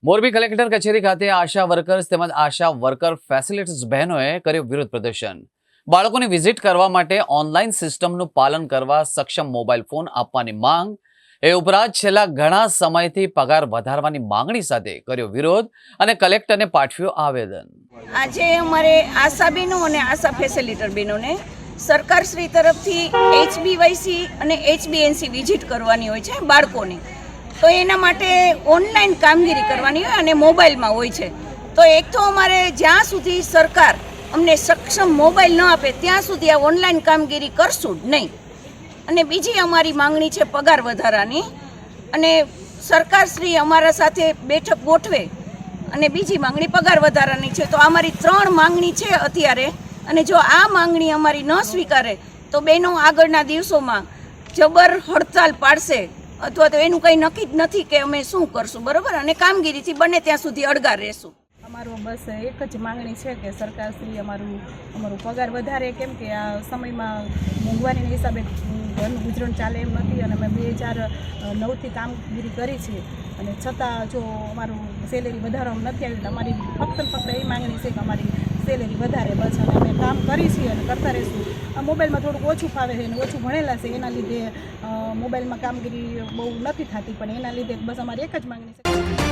Morbi collector કચેરી ખાતે આશા workers તેમજ આશા વર્કર ફેસિલિટીઝ બહેનોએ કર્યું વિરોધ પ્રદર્શન। બાળકોની વિઝિટ કરવા માટે ઓનલાઈન સિસ્ટમનું પાલન કરવા સક્ષમ મોબાઈલ ફોન આપવાની માંગ, એ ઉપરાંત છેલ્લા ઘણા સમયથી પગાર વધારવાની માંગણી સાથે કર્યો વિરોધ અને કલેક્ટરને પાઠવ્યું આવેદન। આજે અમારે આશા બહેનો અને આશા ફેસિલિટર બહેનોને સરકારશ્રી તરફથી HBYC અને HBNC વિઝિટ કરવાની હોય છે બાળકોની, તો એના માટે ઓનલાઈન કામગીરી કરવાની હોય અને મોબાઈલમાં હોય છે। તો એક તો અમારે જ્યાં સુધી સરકાર અમને સક્ષમ મોબાઈલ ન આપે ત્યાં સુધી આ ઓનલાઈન કામગીરી કરશું જ નહીં। અને બીજી અમારી માંગણી છે પગાર વધારાની, અને સરકારશ્રી અમારા સાથે બેઠક ગોઠવે। અને બીજી માંગણી પગાર વધારાની છે। તો અમારી 3 માંગણી છે અત્યારે, અને જો આ માંગણી અમારી ન સ્વીકારે તો બહેનો આગળના દિવસોમાં જબર હડતાલ પાડશે, અથવા તો એનું કંઈ નક્કી જ નથી કે અમે શું કરશું, બરાબર। અને કામગીરીથી બને ત્યાં સુધી અડગા રહેશું। અમારું બસ એક જ માંગણી છે કે સરકારશ્રી અમારું પગાર વધારે, કેમ કે આ સમયમાં મોંઘવારીના હિસાબે ઘરનું ગુજરાન ચાલે એમ નથી, અને અમે 2009થી કામગીરી કરી છે, અને છતાં જો અમારું સેલેરી વધારવામાં નથી આવ્યું, અમારી ફક્ત એ માંગણી છે કે અમારી સેલેરી વધારે, બસ। અને અમે કામ કરી છીએ અને કરતા રહીશું। આ મોબાઈલમાં થોડુંક ઓછું ફાવે છે અને ઓછું ભણેલા છે, એના લીધે મોબાઈલમાં કામગીરી બહુ નથી થતી, પણ એના લીધે બસ અમારી એક જ માંગણી છે।